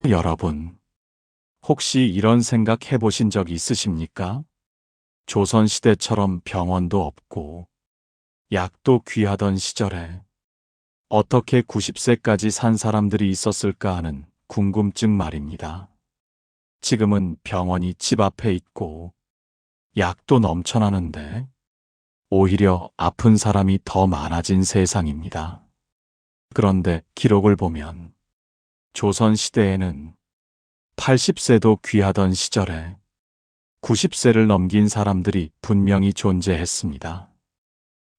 여러분, 혹시 이런 생각 해보신 적 있으십니까? 조선시대처럼 병원도 없고 약도 귀하던 시절에 어떻게 90세까지 산 사람들이 있었을까 하는 궁금증 말입니다. 지금은 병원이 집 앞에 있고 약도 넘쳐나는데 오히려 아픈 사람이 더 많아진 세상입니다. 그런데 기록을 보면 조선시대에는 80세도 귀하던 시절에 90세를 넘긴 사람들이 분명히 존재했습니다.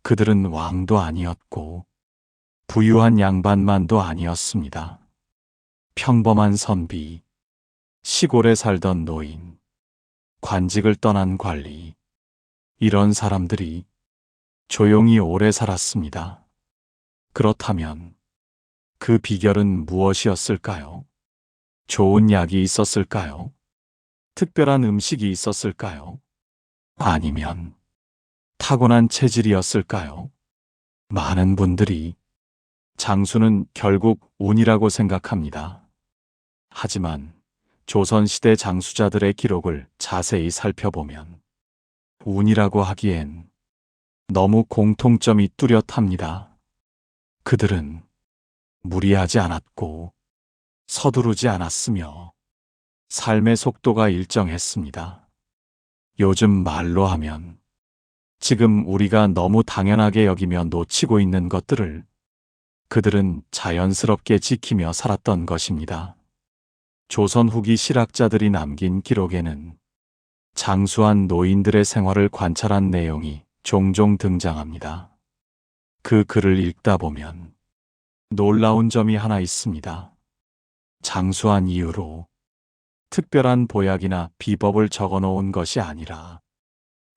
그들은 왕도 아니었고 부유한 양반만도 아니었습니다. 평범한 선비, 시골에 살던 노인, 관직을 떠난 관리, 이런 사람들이 조용히 오래 살았습니다. 그렇다면 그 비결은 무엇이었을까요? 좋은 약이 있었을까요? 특별한 음식이 있었을까요? 아니면 타고난 체질이었을까요? 많은 분들이 장수는 결국 운이라고 생각합니다. 하지만 조선시대 장수자들의 기록을 자세히 살펴보면 운이라고 하기엔 너무 공통점이 뚜렷합니다. 그들은 무리하지 않았고 서두르지 않았으며 삶의 속도가 일정했습니다. 요즘 말로 하면 지금 우리가 너무 당연하게 여기며 놓치고 있는 것들을 그들은 자연스럽게 지키며 살았던 것입니다. 조선 후기 실학자들이 남긴 기록에는 장수한 노인들의 생활을 관찰한 내용이 종종 등장합니다. 그 글을 읽다 보면 놀라운 점이 하나 있습니다. 장수한 이유로 특별한 보약이나 비법을 적어 놓은 것이 아니라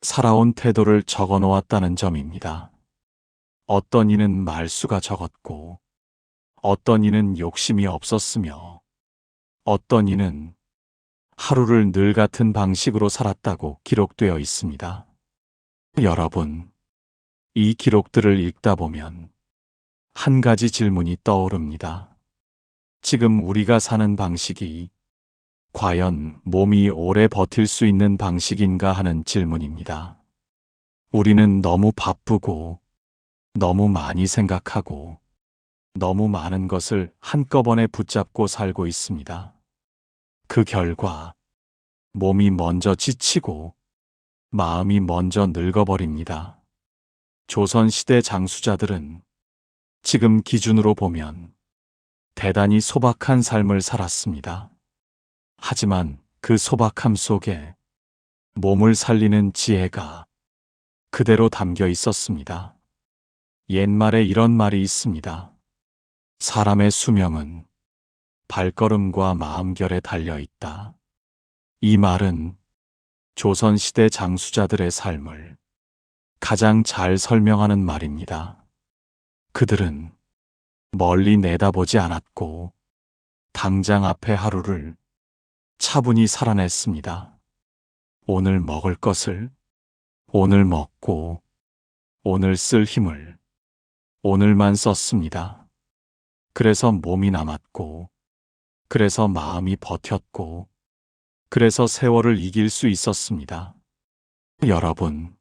살아온 태도를 적어 놓았다는 점입니다. 어떤 이는 말수가 적었고, 어떤 이는 욕심이 없었으며, 어떤 이는 하루를 늘 같은 방식으로 살았다고 기록되어 있습니다. 여러분, 이 기록들을 읽다 보면 한 가지 질문이 떠오릅니다. 지금 우리가 사는 방식이 과연 몸이 오래 버틸 수 있는 방식인가 하는 질문입니다. 우리는 너무 바쁘고 너무 많이 생각하고 너무 많은 것을 한꺼번에 붙잡고 살고 있습니다. 그 결과 몸이 먼저 지치고 마음이 먼저 늙어버립니다. 조선시대 장수자들은 지금 기준으로 보면 대단히 소박한 삶을 살았습니다. 하지만 그 소박함 속에 몸을 살리는 지혜가 그대로 담겨 있었습니다. 옛말에 이런 말이 있습니다. 사람의 수명은 발걸음과 마음결에 달려 있다. 이 말은 조선시대 장수자들의 삶을 가장 잘 설명하는 말입니다. 그들은 멀리 내다보지 않았고 당장 앞의 하루를 차분히 살아냈습니다. 오늘 먹을 것을 오늘 먹고 오늘 쓸 힘을 오늘만 썼습니다. 그래서 몸이 남았고 그래서 마음이 버텼고 그래서 세월을 이길 수 있었습니다. 여러분,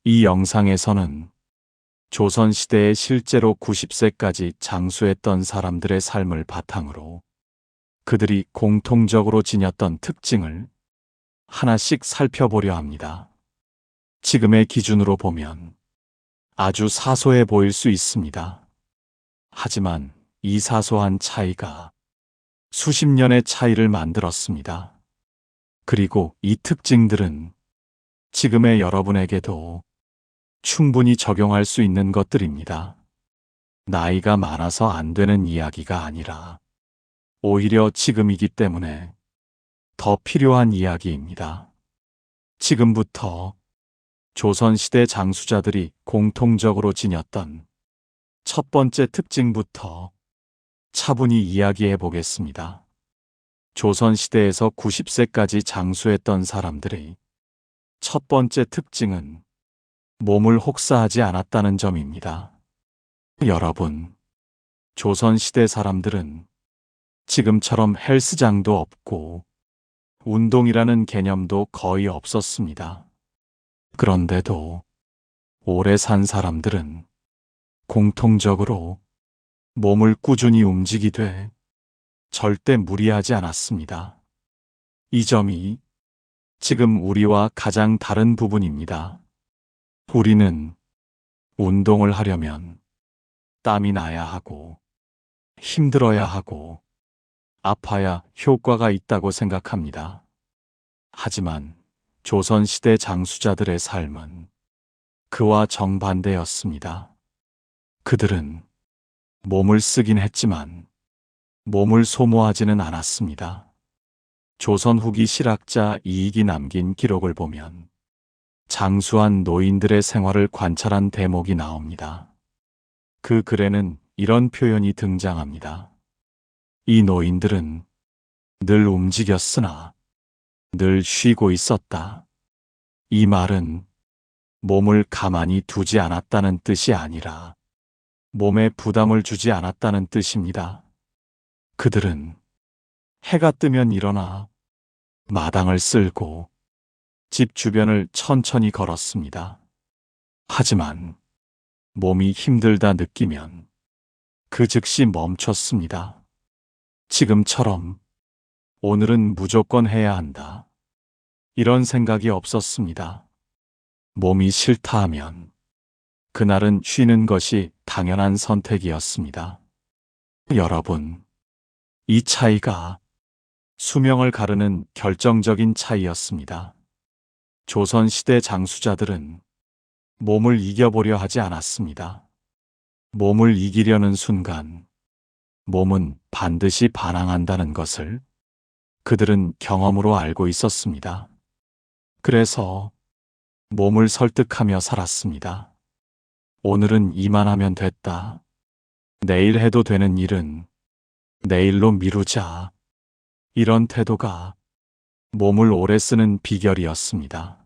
이 영상에서는 조선시대에 실제로 90세까지 장수했던 사람들의 삶을 바탕으로 그들이 공통적으로 지녔던 특징을 하나씩 살펴보려 합니다. 지금의 기준으로 보면 아주 사소해 보일 수 있습니다. 하지만 이 사소한 차이가 수십 년의 차이를 만들었습니다. 그리고 이 특징들은 지금의 여러분에게도 충분히 적용할 수 있는 것들입니다. 나이가 많아서 안 되는 이야기가 아니라 오히려 지금이기 때문에 더 필요한 이야기입니다. 지금부터 조선시대 장수자들이 공통적으로 지녔던 첫 번째 특징부터 차분히 이야기해 보겠습니다. 조선시대에서 90세까지 장수했던 사람들의 첫 번째 특징은 몸을 혹사하지 않았다는 점입니다. 여러분, 조선시대 사람들은 지금처럼 헬스장도 없고 운동이라는 개념도 거의 없었습니다. 그런데도 오래 산 사람들은 공통적으로 몸을 꾸준히 움직이되 절대 무리하지 않았습니다. 이 점이 지금 우리와 가장 다른 부분입니다. 우리는 운동을 하려면 땀이 나야 하고 힘들어야 하고 아파야 효과가 있다고 생각합니다. 하지만 조선시대 장수자들의 삶은 그와 정반대였습니다. 그들은 몸을 쓰긴 했지만 몸을 소모하지는 않았습니다. 조선 후기 실학자 이익이 남긴 기록을 보면 장수한 노인들의 생활을 관찰한 대목이 나옵니다. 그 글에는 이런 표현이 등장합니다. 이 노인들은 늘 움직였으나 늘 쉬고 있었다. 이 말은 몸을 가만히 두지 않았다는 뜻이 아니라 몸에 부담을 주지 않았다는 뜻입니다. 그들은 해가 뜨면 일어나 마당을 쓸고 집 주변을 천천히 걸었습니다. 하지만 몸이 힘들다 느끼면 그 즉시 멈췄습니다. 지금처럼 오늘은 무조건 해야 한다. 이런 생각이 없었습니다. 몸이 싫다 하면 그날은 쉬는 것이 당연한 선택이었습니다. 여러분, 이 차이가 수명을 가르는 결정적인 차이였습니다. 조선시대 장수자들은 몸을 이겨보려 하지 않았습니다. 몸을 이기려는 순간 몸은 반드시 반항한다는 것을 그들은 경험으로 알고 있었습니다. 그래서 몸을 설득하며 살았습니다. 오늘은 이만하면 됐다. 내일 해도 되는 일은 내일로 미루자. 이런 태도가 몸을 오래 쓰는 비결이었습니다.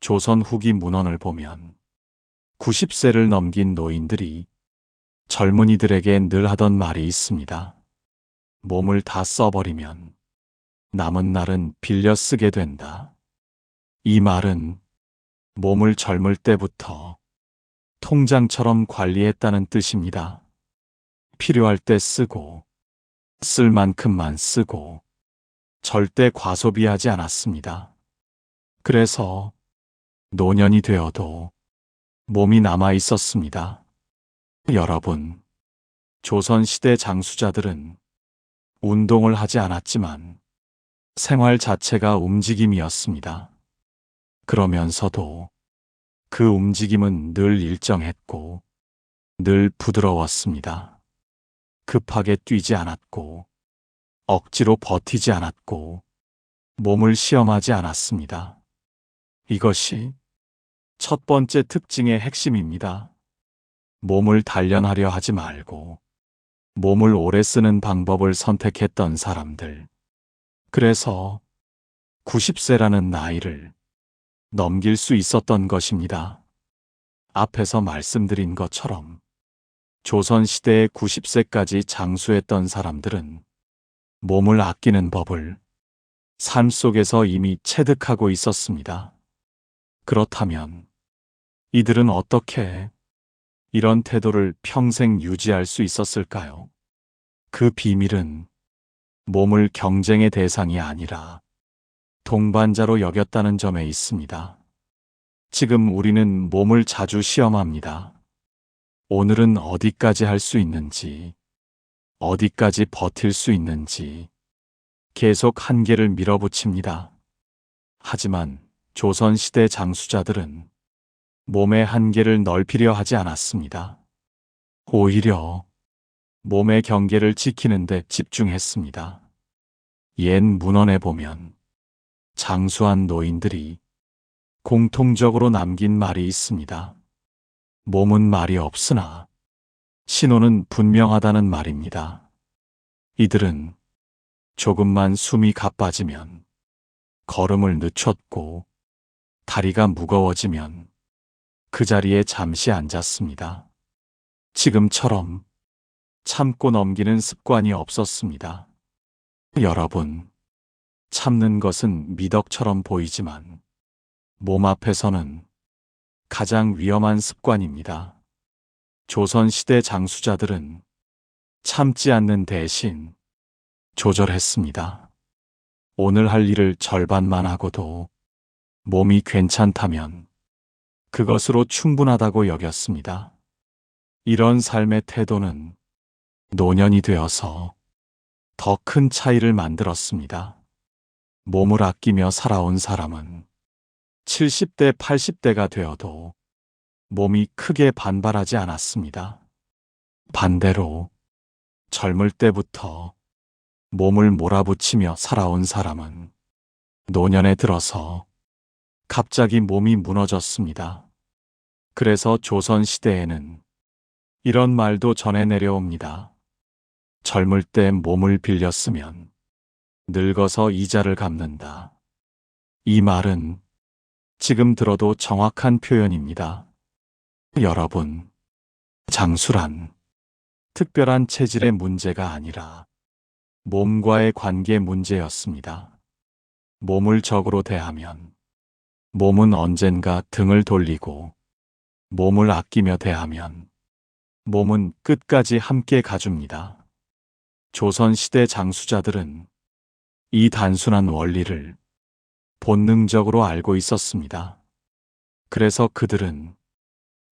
조선 후기 문헌을 보면 90세를 넘긴 노인들이 젊은이들에게 늘 하던 말이 있습니다. 몸을 다 써버리면 남은 날은 빌려 쓰게 된다. 이 말은 몸을 젊을 때부터 통장처럼 관리했다는 뜻입니다. 필요할 때 쓰고 쓸 만큼만 쓰고 절대 과소비하지 않았습니다. 그래서 노년이 되어도 몸이 남아 있었습니다. 여러분, 조선시대 장수자들은 운동을 하지 않았지만 생활 자체가 움직임이었습니다. 그러면서도 그 움직임은 늘 일정했고 늘 부드러웠습니다. 급하게 뛰지 않았고 억지로 버티지 않았고 몸을 시험하지 않았습니다. 이것이 첫 번째 특징의 핵심입니다. 몸을 단련하려 하지 말고 몸을 오래 쓰는 방법을 선택했던 사람들. 그래서 90세라는 나이를 넘길 수 있었던 것입니다. 앞에서 말씀드린 것처럼 조선시대의 90세까지 장수했던 사람들은 몸을 아끼는 법을 삶 속에서 이미 체득하고 있었습니다. 그렇다면 이들은 어떻게 이런 태도를 평생 유지할 수 있었을까요? 그 비밀은 몸을 경쟁의 대상이 아니라 동반자로 여겼다는 점에 있습니다. 지금 우리는 몸을 자주 시험합니다. 오늘은 어디까지 할 수 있는지, 어디까지 버틸 수 있는지 계속 한계를 밀어붙입니다. 하지만 조선시대 장수자들은 몸의 한계를 넓히려 하지 않았습니다. 오히려 몸의 경계를 지키는 데 집중했습니다. 옛 문헌에 보면 장수한 노인들이 공통적으로 남긴 말이 있습니다. 몸은 말이 없으나 신호는 분명하다는 말입니다. 이들은 조금만 숨이 가빠지면 걸음을 늦췄고 다리가 무거워지면 그 자리에 잠시 앉았습니다. 지금처럼 참고 넘기는 습관이 없었습니다. 여러분, 참는 것은 미덕처럼 보이지만 몸 앞에서는 가장 위험한 습관입니다. 조선시대 장수자들은 참지 않는 대신 조절했습니다. 오늘 할 일을 절반만 하고도 몸이 괜찮다면 그것으로 충분하다고 여겼습니다. 이런 삶의 태도는 노년이 되어서 더 큰 차이를 만들었습니다. 몸을 아끼며 살아온 사람은 70대, 80대가 되어도 몸이 크게 반발하지 않았습니다. 반대로 젊을 때부터 몸을 몰아붙이며 살아온 사람은 노년에 들어서 갑자기 몸이 무너졌습니다. 그래서 조선시대에는 이런 말도 전해 내려옵니다. 젊을 때 몸을 빌렸으면 늙어서 이자를 갚는다. 이 말은 지금 들어도 정확한 표현입니다. 여러분, 장수란 특별한 체질의 문제가 아니라 몸과의 관계 문제였습니다. 몸을 적으로 대하면 몸은 언젠가 등을 돌리고, 몸을 아끼며 대하면 몸은 끝까지 함께 가줍니다. 조선시대 장수자들은 이 단순한 원리를 본능적으로 알고 있었습니다. 그래서 그들은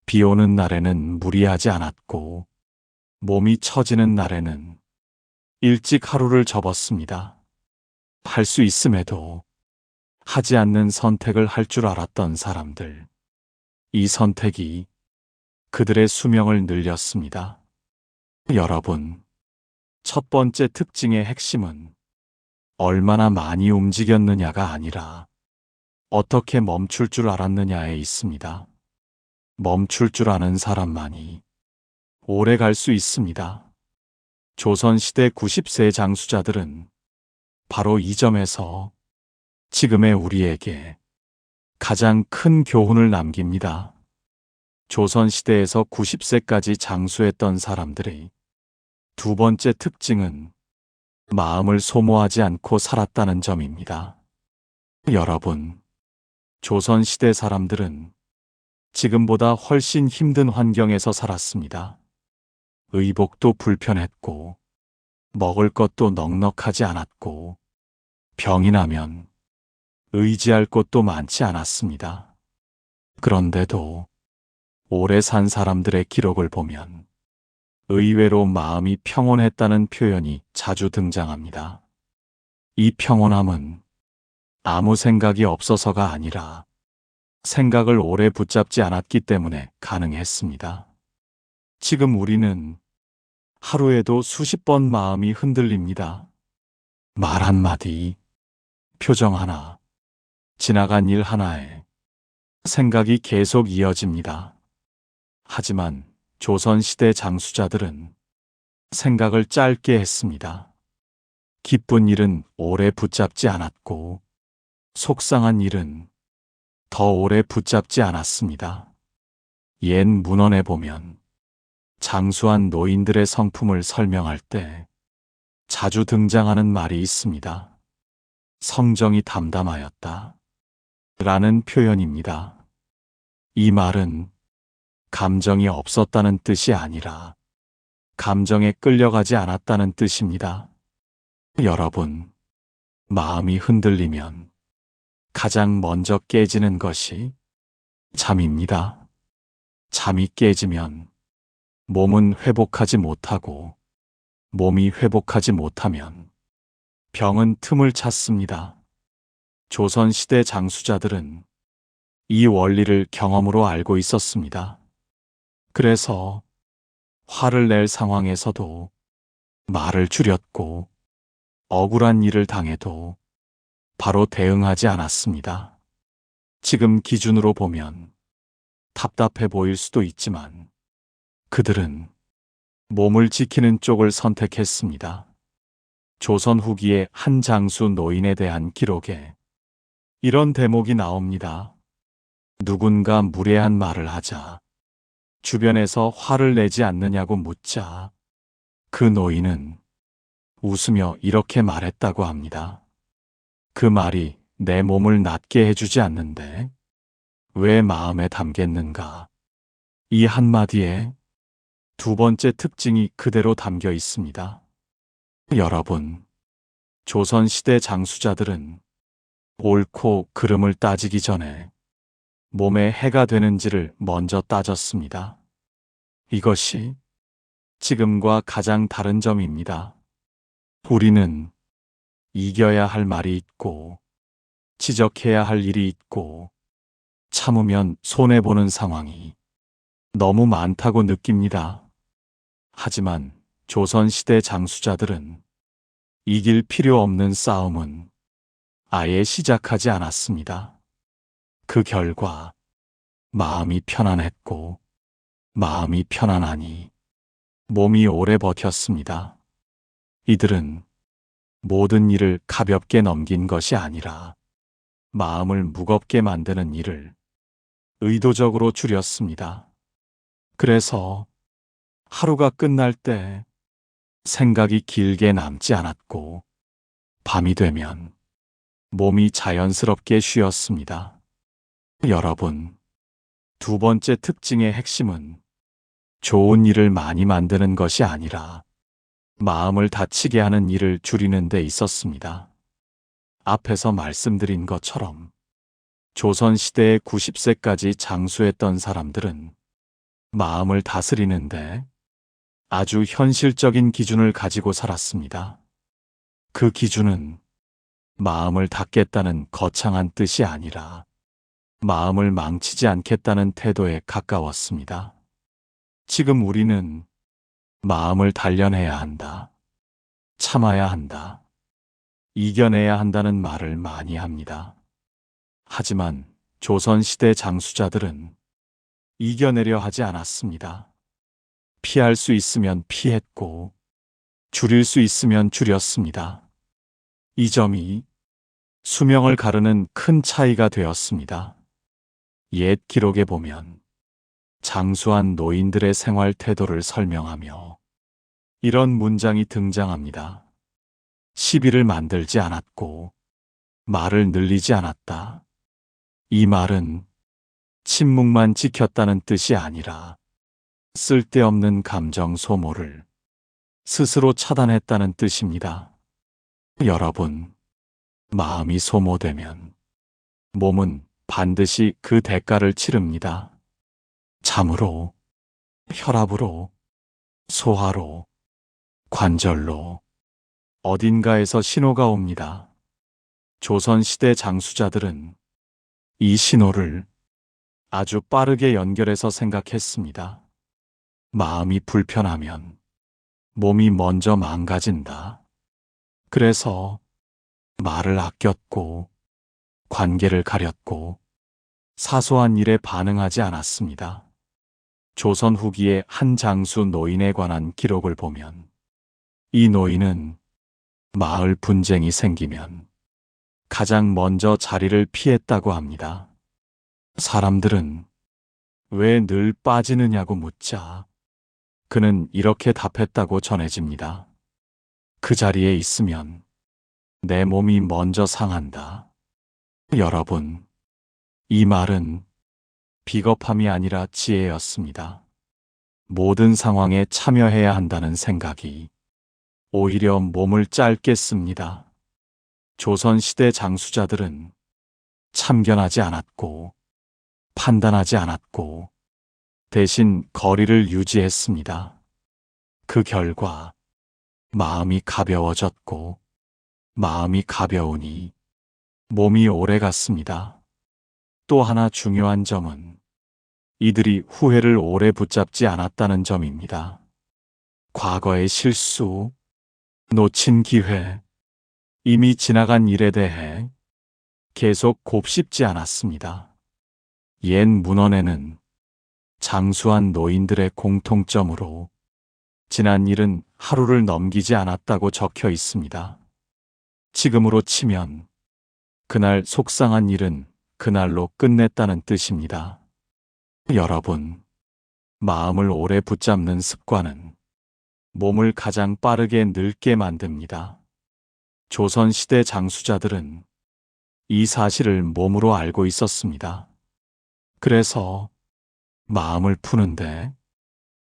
비 오는 날에는 무리하지 않았고, 몸이 처지는 날에는 일찍 하루를 접었습니다. 할 수 있음에도 하지 않는 선택을 할 줄 알았던 사람들. 이 선택이 그들의 수명을 늘렸습니다. 여러분, 첫 번째 특징의 핵심은 얼마나 많이 움직였느냐가 아니라 어떻게 멈출 줄 알았느냐에 있습니다. 멈출 줄 아는 사람만이 오래 갈 수 있습니다. 조선시대 90세 장수자들은 바로 이 점에서 지금의 우리에게 가장 큰 교훈을 남깁니다. 조선시대에서 90세까지 장수했던 사람들의 두 번째 특징은 마음을 소모하지 않고 살았다는 점입니다. 여러분, 조선시대 사람들은 지금보다 훨씬 힘든 환경에서 살았습니다. 의복도 불편했고, 먹을 것도 넉넉하지 않았고, 병이 나면 의지할 곳도 많지 않았습니다. 그런데도 오래 산 사람들의 기록을 보면 의외로 마음이 평온했다는 표현이 자주 등장합니다. 이 평온함은 아무 생각이 없어서가 아니라 생각을 오래 붙잡지 않았기 때문에 가능했습니다. 지금 우리는 하루에도 수십 번 마음이 흔들립니다. 말 한마디, 표정 하나, 지나간 일 하나에 생각이 계속 이어집니다. 하지만 조선시대 장수자들은 생각을 짧게 했습니다. 기쁜 일은 오래 붙잡지 않았고, 속상한 일은 더 오래 붙잡지 않았습니다. 옛 문헌에 보면 장수한 노인들의 성품을 설명할 때 자주 등장하는 말이 있습니다. 성정이 담담하였다 라는 표현입니다. 이 말은 감정이 없었다는 뜻이 아니라 감정에 끌려가지 않았다는 뜻입니다. 여러분, 마음이 흔들리면 가장 먼저 깨지는 것이 잠입니다. 잠이 깨지면 몸은 회복하지 못하고, 몸이 회복하지 못하면 병은 틈을 찾습니다. 조선시대 장수자들은 이 원리를 경험으로 알고 있었습니다. 그래서 화를 낼 상황에서도 말을 줄였고, 억울한 일을 당해도 바로 대응하지 않았습니다. 지금 기준으로 보면 답답해 보일 수도 있지만 그들은 몸을 지키는 쪽을 선택했습니다. 조선 후기의 한 장수 노인에 대한 기록에 이런 대목이 나옵니다. 누군가 무례한 말을 하자 주변에서 화를 내지 않느냐고 묻자 그 노인은 웃으며 이렇게 말했다고 합니다. 그 말이 내 몸을 낫게 해주지 않는데 왜 마음에 담겠는가? 이 한마디에 두 번째 특징이 그대로 담겨 있습니다. 여러분, 조선시대 장수자들은 옳고 그름을 따지기 전에 몸에 해가 되는지를 먼저 따졌습니다. 이것이 지금과 가장 다른 점입니다. 우리는 이겨야 할 말이 있고, 지적해야 할 일이 있고, 참으면 손해보는 상황이 너무 많다고 느낍니다. 하지만 조선시대 장수자들은 이길 필요 없는 싸움은 아예 시작하지 않았습니다. 그 결과 마음이 편안했고, 마음이 편안하니 몸이 오래 버텼습니다. 이들은 모든 일을 가볍게 넘긴 것이 아니라 마음을 무겁게 만드는 일을 의도적으로 줄였습니다. 그래서 하루가 끝날 때 생각이 길게 남지 않았고, 밤이 되면 몸이 자연스럽게 쉬었습니다. 여러분, 두 번째 특징의 핵심은 좋은 일을 많이 만드는 것이 아니라 마음을 다치게 하는 일을 줄이는 데 있었습니다. 앞에서 말씀드린 것처럼 조선시대의 90세까지 장수했던 사람들은 마음을 다스리는데 아주 현실적인 기준을 가지고 살았습니다. 그 기준은 마음을 닫겠다는 거창한 뜻이 아니라 마음을 망치지 않겠다는 태도에 가까웠습니다. 지금 우리는 마음을 단련해야 한다, 참아야 한다, 이겨내야 한다는 말을 많이 합니다. 하지만 조선시대 장수자들은 이겨내려 하지 않았습니다. 피할 수 있으면 피했고, 줄일 수 있으면 줄였습니다. 이 점이 수명을 가르는 큰 차이가 되었습니다. 옛 기록에 보면 장수한 노인들의 생활 태도를 설명하며 이런 문장이 등장합니다. 시비를 만들지 않았고 말을 늘리지 않았다. 이 말은 침묵만 지켰다는 뜻이 아니라 쓸데없는 감정 소모를 스스로 차단했다는 뜻입니다. 여러분, 마음이 소모되면 몸은 반드시 그 대가를 치릅니다. 잠으로, 혈압으로, 소화로, 관절로 어딘가에서 신호가 옵니다. 조선시대 장수자들은 이 신호를 아주 빠르게 연결해서 생각했습니다. 마음이 불편하면 몸이 먼저 망가진다. 그래서 말을 아꼈고 관계를 가렸고 사소한 일에 반응하지 않았습니다. 조선 후기의 한 장수 노인에 관한 기록을 보면 이 노인은 마을 분쟁이 생기면 가장 먼저 자리를 피했다고 합니다. 사람들은 왜 늘 빠지느냐고 묻자 그는 이렇게 답했다고 전해집니다. 그 자리에 있으면 내 몸이 먼저 상한다. 여러분, 이 말은 비겁함이 아니라 지혜였습니다. 모든 상황에 참여해야 한다는 생각이 오히려 몸을 짧게 씁니다. 조선시대 장수자들은 참견하지 않았고 판단하지 않았고 대신 거리를 유지했습니다. 그 결과 마음이 가벼워졌고 마음이 가벼우니 몸이 오래 갔습니다. 또 하나 중요한 점은 이들이 후회를 오래 붙잡지 않았다는 점입니다. 과거의 실수, 놓친 기회, 이미 지나간 일에 대해 계속 곱씹지 않았습니다. 옛 문헌에는 장수한 노인들의 공통점으로 지난 일은 하루를 넘기지 않았다고 적혀 있습니다. 지금으로 치면 그날 속상한 일은 그날로 끝냈다는 뜻입니다. 여러분, 마음을 오래 붙잡는 습관은 몸을 가장 빠르게 늙게 만듭니다. 조선시대 장수자들은 이 사실을 몸으로 알고 있었습니다. 그래서 마음을 푸는데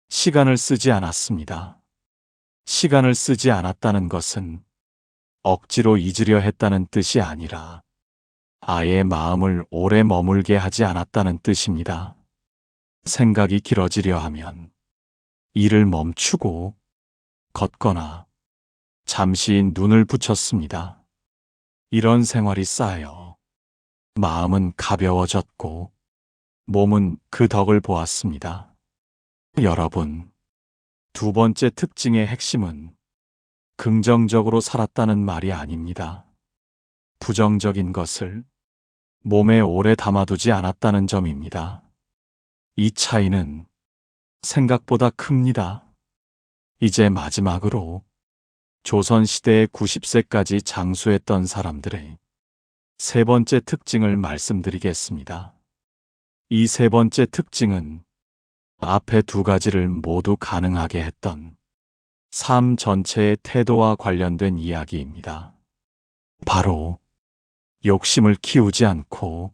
시간을 쓰지 않았습니다. 시간을 쓰지 않았다는 것은 억지로 잊으려 했다는 뜻이 아니라 아예 마음을 오래 머물게 하지 않았다는 뜻입니다. 생각이 길어지려 하면 일을 멈추고 걷거나 잠시 눈을 붙였습니다. 이런 생활이 쌓여 마음은 가벼워졌고 몸은 그 덕을 보았습니다. 여러분, 두 번째 특징의 핵심은 긍정적으로 살았다는 말이 아닙니다. 부정적인 것을 몸에 오래 담아두지 않았다는 점입니다. 이 차이는 생각보다 큽니다. 이제 마지막으로 조선시대의 90세까지 장수했던 사람들의 세 번째 특징을 말씀드리겠습니다. 이 세 번째 특징은 앞에 두 가지를 모두 가능하게 했던 삶 전체의 태도와 관련된 이야기입니다. 바로 욕심을 키우지 않고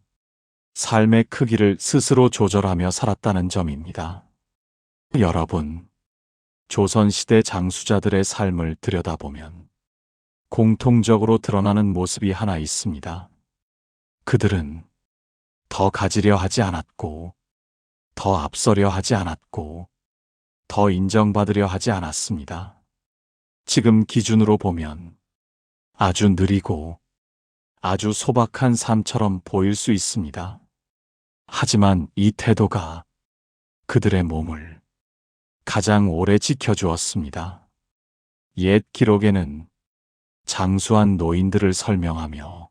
삶의 크기를 스스로 조절하며 살았다는 점입니다. 여러분, 조선시대 장수자들의 삶을 들여다보면 공통적으로 드러나는 모습이 하나 있습니다. 그들은 더 가지려 하지 않았고, 더 앞서려 하지 않았고, 더 인정받으려 하지 않았습니다. 지금 기준으로 보면 아주 느리고 아주 소박한 삶처럼 보일 수 있습니다. 하지만 이 태도가 그들의 몸을 가장 오래 지켜주었습니다. 옛 기록에는 장수한 노인들을 설명하며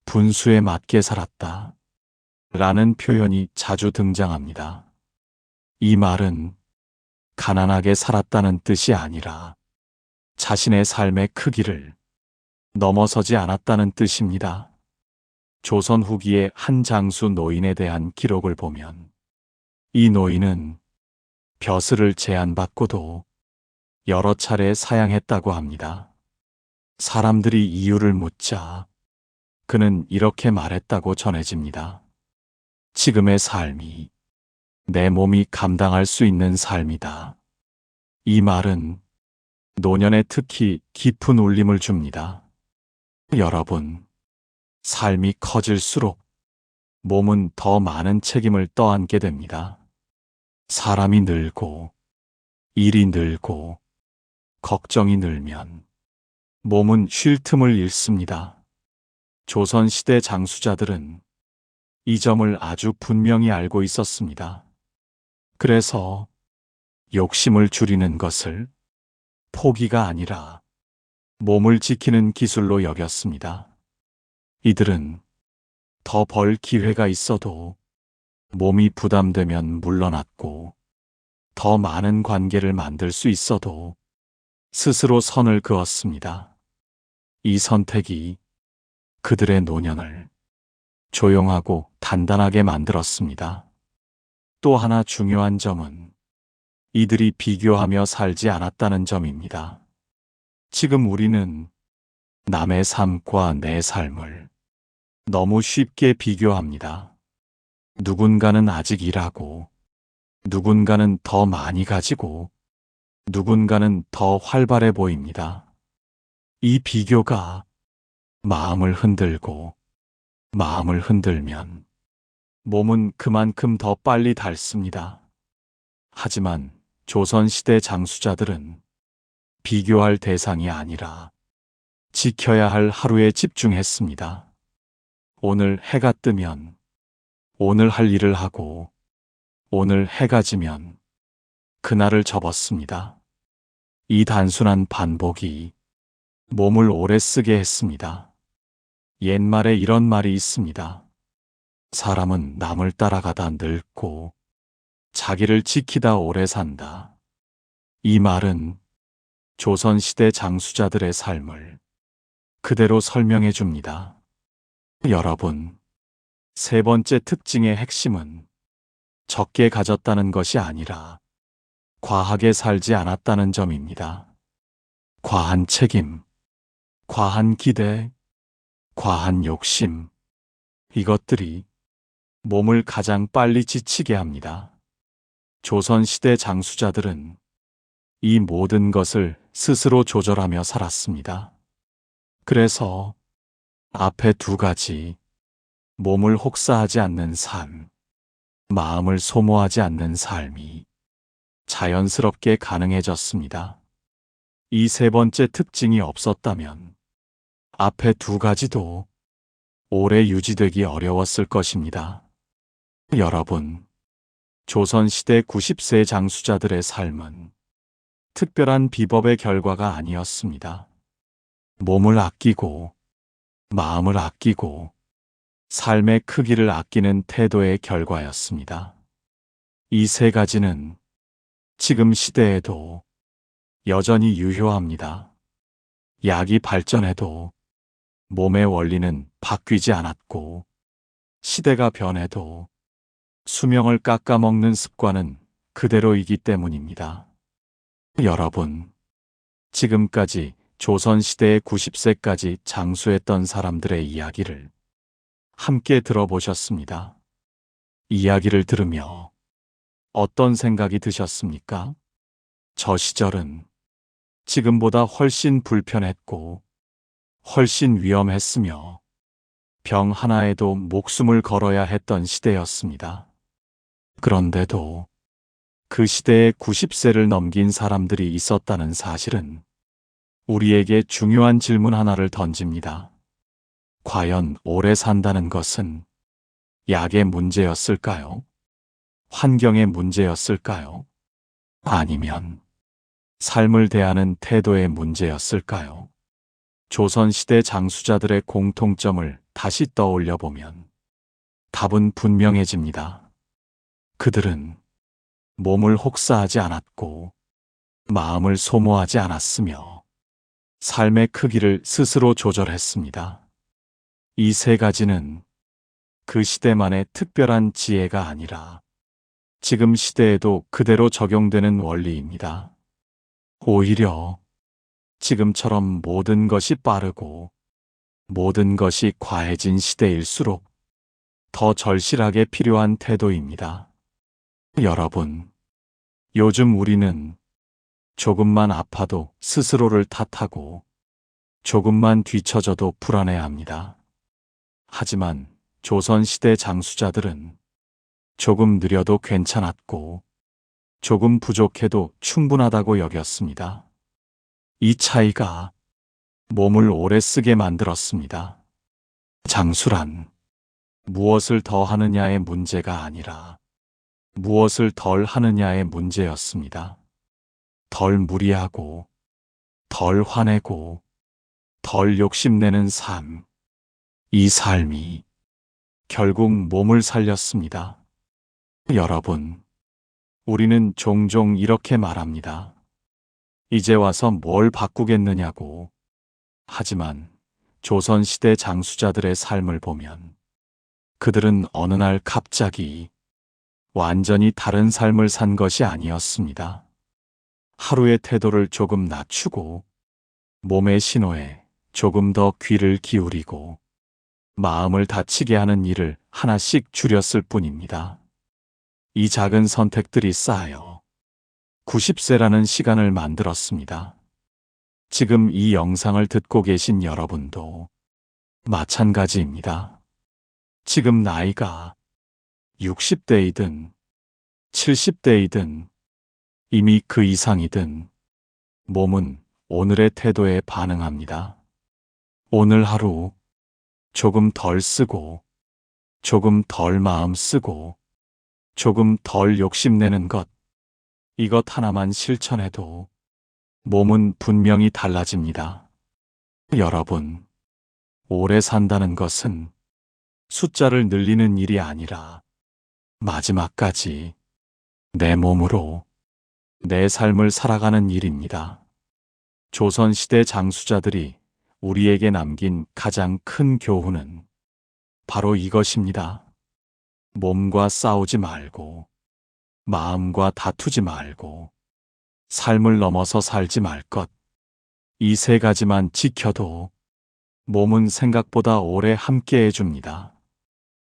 분수에 맞게 살았다 라는 표현이 자주 등장합니다. 이 말은 가난하게 살았다는 뜻이 아니라 자신의 삶의 크기를 넘어서지 않았다는 뜻입니다. 조선 후기의 한 장수 노인에 대한 기록을 보면 이 노인은 벼슬을 제한받고도 여러 차례 사양했다고 합니다. 사람들이 이유를 묻자 그는 이렇게 말했다고 전해집니다. 지금의 삶이 내 몸이 감당할 수 있는 삶이다. 이 말은 노년에 특히 깊은 울림을 줍니다. 여러분, 삶이 커질수록 몸은 더 많은 책임을 떠안게 됩니다. 사람이 늘고, 일이 늘고, 걱정이 늘면 몸은 쉴 틈을 잃습니다. 조선시대 장수자들은 이 점을 아주 분명히 알고 있었습니다. 그래서 욕심을 줄이는 것을 포기가 아니라 몸을 지키는 기술로 여겼습니다. 이들은 더 벌 기회가 있어도 몸이 부담되면 물러났고 더 많은 관계를 만들 수 있어도 스스로 선을 그었습니다. 이 선택이 그들의 노년을 조용하고 단단하게 만들었습니다. 또 하나 중요한 점은 이들이 비교하며 살지 않았다는 점입니다. 지금 우리는 남의 삶과 내 삶을 너무 쉽게 비교합니다. 누군가는 아직 일하고, 누군가는 더 많이 가지고, 누군가는 더 활발해 보입니다. 이 비교가 마음을 흔들고, 마음을 흔들면 몸은 그만큼 더 빨리 닳습니다. 하지만 조선시대 장수자들은 비교할 대상이 아니라 지켜야 할 하루에 집중했습니다. 오늘 해가 뜨면 오늘 할 일을 하고 오늘 해가 지면 그날을 접었습니다. 이 단순한 반복이 몸을 오래 쓰게 했습니다. 옛말에 이런 말이 있습니다. 사람은 남을 따라가다 늙고 자기를 지키다 오래 산다. 이 말은 조선시대 장수자들의 삶을 그대로 설명해 줍니다. 여러분, 세 번째 특징의 핵심은 적게 가졌다는 것이 아니라 과하게 살지 않았다는 점입니다. 과한 책임, 과한 기대, 과한 욕심, 이것들이 몸을 가장 빨리 지치게 합니다. 조선시대 장수자들은 이 모든 것을 스스로 조절하며 살았습니다. 그래서 앞에 두 가지, 몸을 혹사하지 않는 삶, 마음을 소모하지 않는 삶이 자연스럽게 가능해졌습니다. 이 세 번째 특징이 없었다면 앞에 두 가지도 오래 유지되기 어려웠을 것입니다. 여러분, 조선시대 90세 장수자들의 삶은 특별한 비법의 결과가 아니었습니다. 몸을 아끼고, 마음을 아끼고, 삶의 크기를 아끼는 태도의 결과였습니다. 이 세 가지는 지금 시대에도 여전히 유효합니다. 약이 발전해도 몸의 원리는 바뀌지 않았고, 시대가 변해도 수명을 깎아먹는 습관은 그대로이기 때문입니다. 여러분, 지금까지 조선시대의 90세까지 장수했던 사람들의 이야기를 함께 들어보셨습니다. 이야기를 들으며 어떤 생각이 드셨습니까? 저 시절은 지금보다 훨씬 불편했고 훨씬 위험했으며 병 하나에도 목숨을 걸어야 했던 시대였습니다. 그런데도 그 시대에 90세를 넘긴 사람들이 있었다는 사실은 우리에게 중요한 질문 하나를 던집니다. 과연 오래 산다는 것은 약의 문제였을까요? 환경의 문제였을까요? 아니면 삶을 대하는 태도의 문제였을까요? 조선시대 장수자들의 공통점을 다시 떠올려 보면 답은 분명해집니다. 그들은 몸을 혹사하지 않았고 마음을 소모하지 않았으며 삶의 크기를 스스로 조절했습니다. 이 세 가지는 그 시대만의 특별한 지혜가 아니라 지금 시대에도 그대로 적용되는 원리입니다. 오히려 지금처럼 모든 것이 빠르고 모든 것이 과해진 시대일수록 더 절실하게 필요한 태도입니다. 여러분, 요즘 우리는 조금만 아파도 스스로를 탓하고 조금만 뒤처져도 불안해합니다. 하지만 조선시대 장수자들은 조금 느려도 괜찮았고 조금 부족해도 충분하다고 여겼습니다. 이 차이가 몸을 오래 쓰게 만들었습니다. 장수란 무엇을 더 하느냐의 문제가 아니라 무엇을 덜 하느냐의 문제였습니다. 덜 무리하고, 덜 화내고, 덜 욕심내는 삶. 이 삶이 결국 몸을 살렸습니다. 여러분, 우리는 종종 이렇게 말합니다. 이제 와서 뭘 바꾸겠느냐고. 하지만 조선시대 장수자들의 삶을 보면 그들은 어느 날 갑자기 완전히 다른 삶을 산 것이 아니었습니다. 하루의 태도를 조금 낮추고 몸의 신호에 조금 더 귀를 기울이고 마음을 다치게 하는 일을 하나씩 줄였을 뿐입니다. 이 작은 선택들이 쌓여 90세라는 시간을 만들었습니다. 지금 이 영상을 듣고 계신 여러분도 마찬가지입니다. 지금 나이가 60대이든 70대이든 이미 그 이상이든 몸은 오늘의 태도에 반응합니다. 오늘 하루 조금 덜 쓰고 조금 덜 마음 쓰고 조금 덜 욕심내는 것, 이것 하나만 실천해도 몸은 분명히 달라집니다. 여러분, 오래 산다는 것은 숫자를 늘리는 일이 아니라 마지막까지 내 몸으로 내 삶을 살아가는 일입니다. 조선시대 장수자들이 우리에게 남긴 가장 큰 교훈은 바로 이것입니다. 몸과 싸우지 말고, 마음과 다투지 말고, 삶을 넘어서 살지 말 것. 이 세 가지만 지켜도 몸은 생각보다 오래 함께 해줍니다.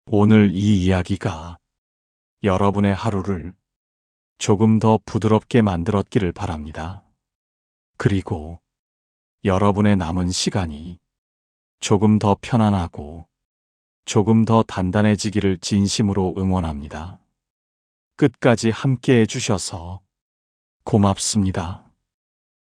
오늘 이 이야기가 여러분의 하루를 조금 더 부드럽게 만들었기를 바랍니다. 그리고 여러분의 남은 시간이 조금 더 편안하고 조금 더 단단해지기를 진심으로 응원합니다. 끝까지 함께 해주셔서 고맙습니다.